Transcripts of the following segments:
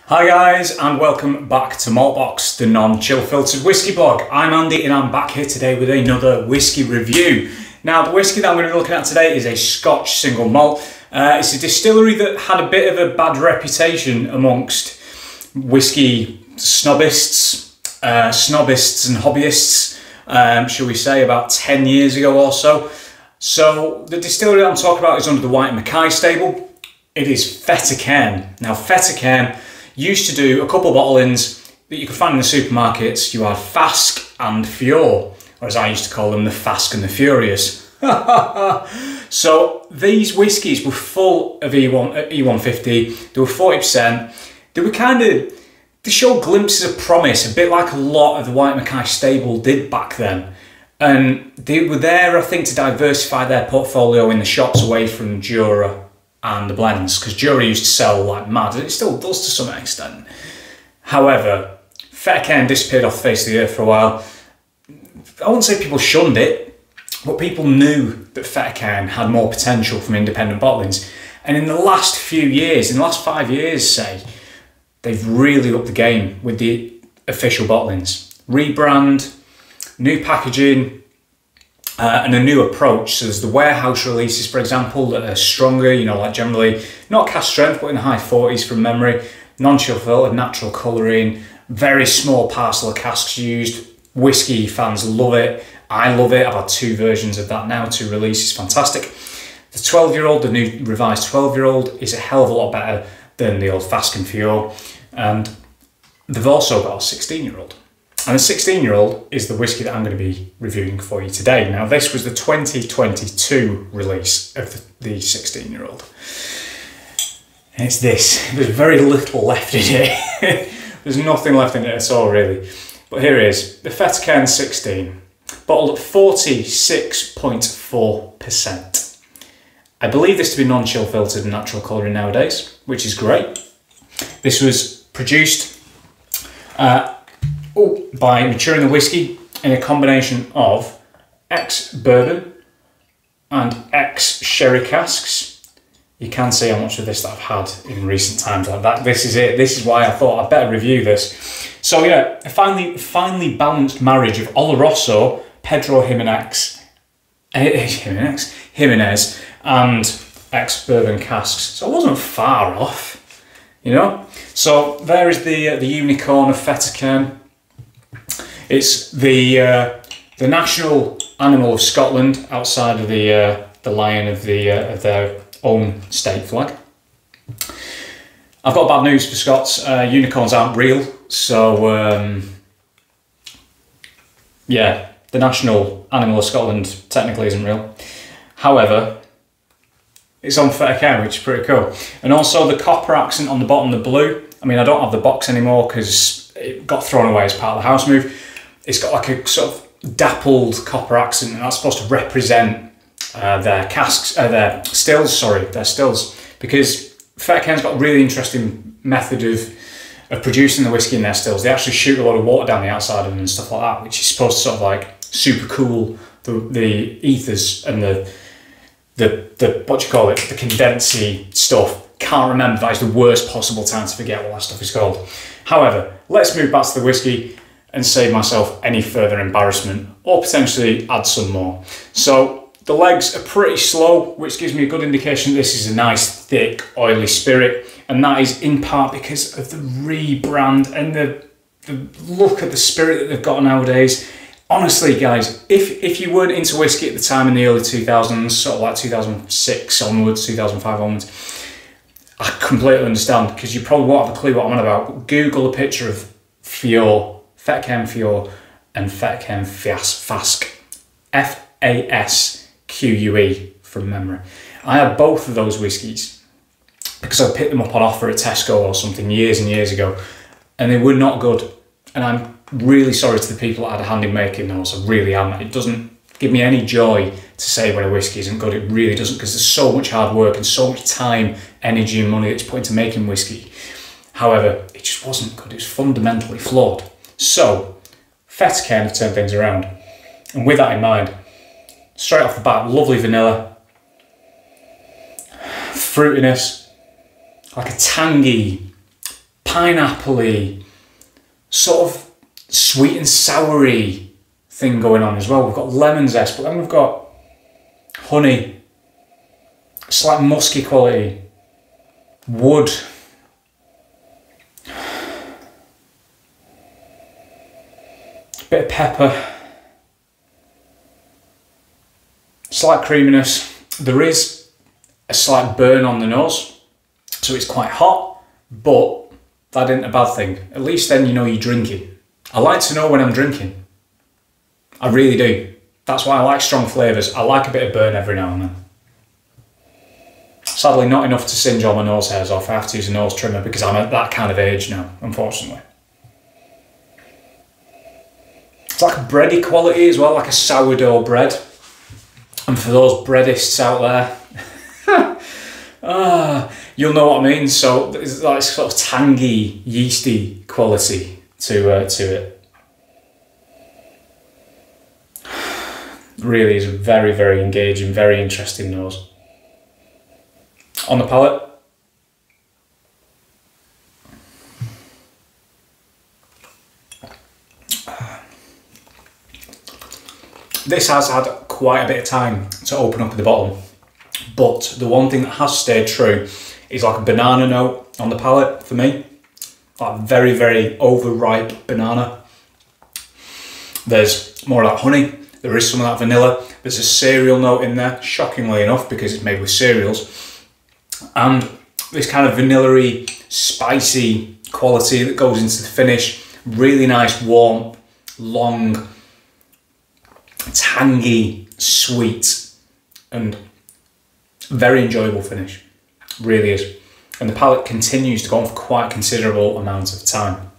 Hi guys, and welcome back to Maltbox, the non-chill filtered whiskey blog. I'm Andy and I'm back here today with another whiskey review. Now the whiskey that I'm going to be looking at today is a Scotch single malt. It's a distillery that had a bit of a bad reputation amongst whiskey snobbists and hobbyists, shall we say, about 10 years ago or so. So the distillery that I'm talking about is under the White Mackay stable. It is Fettercairn. Now Fettercairn used to do a couple of bottlings that you could find in the supermarkets. You had Fask and Fior, or as I used to call them, the Fask and the Furious. So these whiskies were full of E150, they were 40%, they were they showed glimpses of promise, a bit like a lot of the White Mackay stable did back then. And they were there, I think, to diversify their portfolio in the shops away from Jura and the blends, because Jura used to sell like mad, and it still does to some extent. However, Fettercairn disappeared off the face of the earth for a while. I wouldn't say people shunned it, but people knew that Fettercairn had more potential from independent bottlings. And in the last few years, in the last 5 years, say, they've really upped the game with the official bottlings. Rebrand, new packaging, and a new approach. So there's the warehouse releases, for example, that are stronger, you know, like generally not cask strength, but in the high 40s from memory. Non-chill filtered, natural colouring, very small parcel of casks used. Whiskey fans love it. I love it. I've had 2 versions of that now, 2 releases, fantastic. The 12-year-old, the new revised 12-year-old, is a hell of a lot better than the old Fask and Fior. And they've also got a 16-year-old. And the 16-year-old is the whiskey that I'm going to be reviewing for you today. Now, this was the 2022 release of the 16-year-old. And it's this. There's very little left in it. There's nothing left in it at all, really. But here it is. The Fettercairn 16, bottled at 46.4%. I believe this to be non-chill filtered and natural colouring nowadays, which is great. This was produced by maturing the whiskey in a combination of ex-bourbon and ex-sherry casks. You can see how much of this that I've had in recent times like that. This is it. This is why I thought I'd better review this. So yeah, a finely balanced marriage of Oloroso, Pedro Jimenez, and ex-bourbon casks. So I wasn't far off, you know. So there is the unicorn of Fettercairn. It's the national animal of Scotland, outside of the lion of their own state flag. I've got bad news for Scots. Unicorns aren't real, so yeah, the national animal of Scotland technically isn't real. However, it's on Fettercairn, which is pretty cool. And also the copper accent on the bottom, the blue. I mean, I don't have the box anymore because it got thrown away as part of the house move. It's got like a sort of dappled copper accent, and that's supposed to represent their casks, their stills, because Fettercairn's got a really interesting method of producing the whiskey in their stills. They actually shoot a lot of water down the outside of them and stuff like that, which is supposed to sort of like super cool the ethers and the what do you call it, the condensy stuff. Can't remember, that is the worst possible time to forget what that stuff is called. However, let's move back to the whiskey and save myself any further embarrassment, or potentially add some more. So the legs are pretty slow, which gives me a good indication this is a nice, thick, oily spirit, and that is in part because of the rebrand and the look at the spirit that they've got nowadays. Honestly, guys, if you weren't into whiskey at the time in the early 2000s, sort of like 2006 onwards, 2005 onwards, I completely understand, because you probably won't have a clue what I'm on about. Google a picture of Fior, Fettercairn Fior, and Fettercairn Fask. F-A-S-Q-U-E from memory. I had both of those whiskies because I picked them up on offer at Tesco or something years and years ago, and they were not good. And I'm really sorry to the people that had a hand in making those. I really am. It doesn't give me any joy to say when a whiskey isn't good. It really doesn't, because there's so much hard work and so much time, energy and money that's put into making whiskey. However, it just wasn't good. It was fundamentally flawed. So Fettercairn have turned things around. And with that in mind, straight off the bat, lovely vanilla, fruitiness, like a tangy pineapple-y, sort of sweet and soury thing going on as well. We've got lemon zest, but then we've got honey, slight musky quality, wood, bit of pepper, slight creaminess. There is a slight burn on the nose, so it's quite hot, but that isn't a bad thing. At least then you know you're drinking. I like to know when I'm drinking. I really do. That's why I like strong flavours. I like a bit of burn every now and then. Sadly, not enough to singe all my nose hairs off. I have to use a nose trimmer because I'm at that kind of age now, unfortunately. It's like a bready quality as well, like a sourdough bread. And for those breadists out there, you'll know what I mean. So there's like sort of tangy, yeasty quality to it. Really is a very, very engaging, very interesting nose. On the palate, this has had quite a bit of time to open up at the bottom, but the one thing that has stayed true is like a banana note on the palate for me. Like very, very overripe banana. There's more of that honey. There is some of that vanilla. There's a cereal note in there, shockingly enough, because it's made with cereals. And this kind of vanilla-y, spicy quality that goes into the finish. Really nice, warm, long, tangy, sweet, and very enjoyable finish. Really is. And the palate continues to go on for quite a considerable amount of time.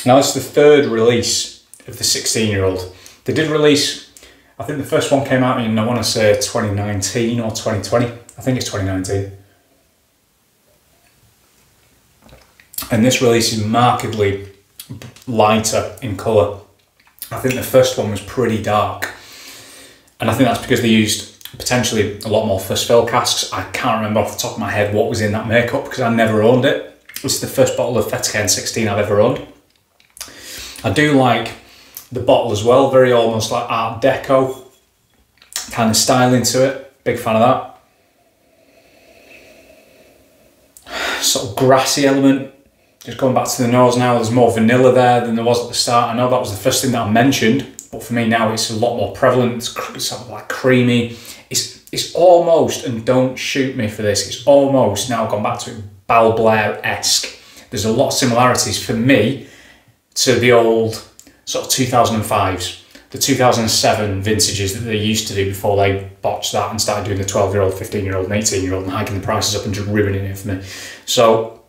Now this is the third release of the 16-year-old. They did release, I think the first one came out in, I want to say 2019 or 2020. I think it's 2019. And this release is markedly lighter in colour. I think the first one was pretty dark. And I think that's because they used potentially a lot more first fill casks. I can't remember off the top of my head what was in that makeup because I never owned it. This is the first bottle of Fettercairn 16 I've ever owned. I do like the bottle as well, very almost like Art Deco kind of styling to it. Big fan of that. Sort of grassy element. Just going back to the nose now, there's more vanilla there than there was at the start. I know that was the first thing that I mentioned, but for me now it's a lot more prevalent. It's sort of like creamy. It's almost, and don't shoot me for this, it's almost, now gone back to it, Bal Blair-esque. There's a lot of similarities for me to the old sort of 2005s, the 2007 vintages that they used to do before they botched that and started doing the 12-year-old, 15-year-old and 18-year-old and hiking the prices up and just ruining it for me. So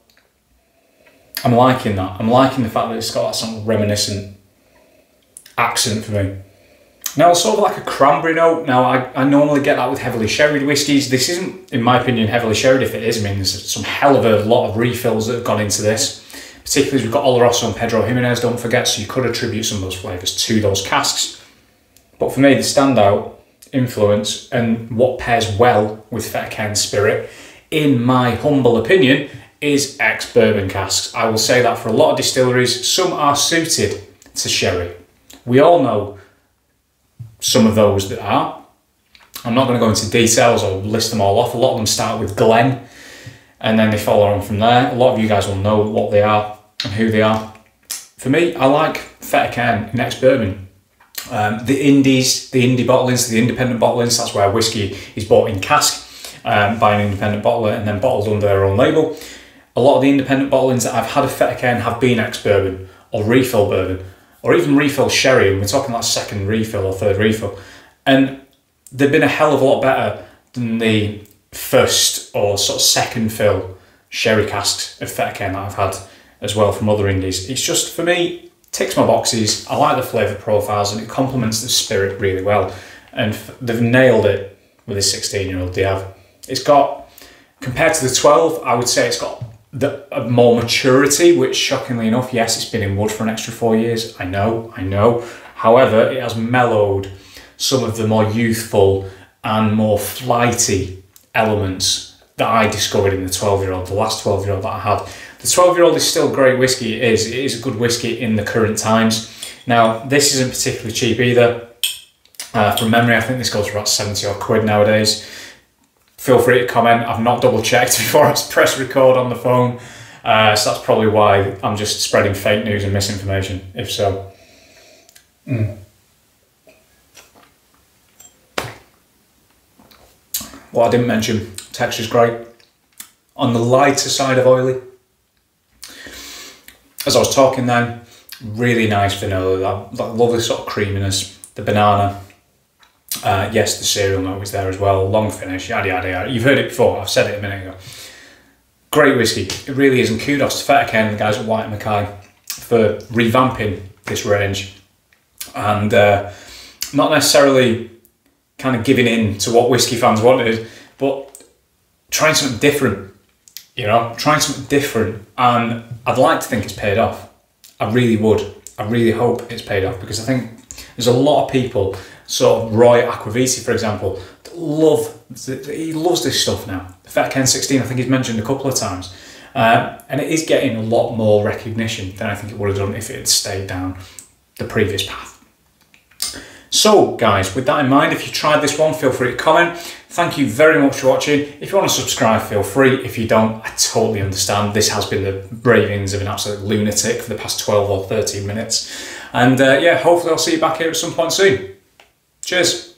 I'm liking that. I'm liking the fact that it's got that sort of reminiscent accent for me. Now it's sort of like a cranberry note. Now I normally get that with heavily sherried whiskies. This isn't, in my opinion, heavily sherried. If it is, I mean, there's some hell of a lot of refills that have gone into this. Particularly as we've got Oloroso and Pedro Jimenez, don't forget, so you could attribute some of those flavours to those casks. But for me, the standout influence and what pairs well with Fettercairn Spirit, in my humble opinion, is ex-bourbon casks. I will say that for a lot of distilleries, some are suited to sherry. We all know some of those that are. I'm not going to go into details or list them all off. A lot of them start with Glen, and then they follow on from there. A lot of you guys will know what they are and who they are. For me, I like Fettercairn in ex-bourbon. The indie bottlings, the independent bottlings, that's where whiskey is bought in cask by an independent bottler and then bottled under their own label. A lot of the independent bottlings that I've had of Fettercairn have been ex-bourbon or refill bourbon or even refill sherry, and we're talking like second refill or third refill. And they've been a hell of a lot better than the first or sort of second fill sherry casks of Fettercairn that I've had as well from other indies. It's just, for me, ticks my boxes. I like the flavour profiles and it complements the spirit really well. And they've nailed it with this 16-year-old. They have. It's got, compared to the 12, I would say it's got a more maturity, which shockingly enough, yes, it's been in wood for an extra 4 years. I know. However, it has mellowed some of the more youthful and more flighty elements that I discovered in the 12-year-old, the last 12-year-old that I had. The 12-year-old is still great whiskey. It is a good whiskey in the current times. Now, this isn't particularly cheap either. From memory, I think this goes for about 70 odd quid nowadays. Feel free to comment. I've not double checked before I press record on the phone. So that's probably why I'm just spreading fake news and misinformation, if so. What I didn't mention, texture's great. On the lighter side of oily. As I was talking then, really nice vanilla, that lovely sort of creaminess, the banana. Yes, the cereal note was there as well, long finish, yada yada yada. You've heard it before, I've said it a minute ago. Great whiskey, it really is, and kudos to Fettercairn and the guys at White & Mackay for revamping this range and not necessarily kind of giving in to what whiskey fans wanted, but trying something different, you know, trying something different, and I'd like to think it's paid off. I really would. I really hope it's paid off, because I think there's a lot of people, sort of Roy Aquavisi, for example, that he loves this stuff now. The Fettercairn 16, I think he's mentioned a couple of times, and it is getting a lot more recognition than I think it would have done if it had stayed down the previous path. So guys, with that in mind, if you tried this one, feel free to comment. Thank you very much for watching. If you want to subscribe, feel free. If you don't, I totally understand. This has been the ravings of an absolute lunatic for the past 12 or 13 minutes. And yeah, hopefully I'll see you back here at some point soon. Cheers.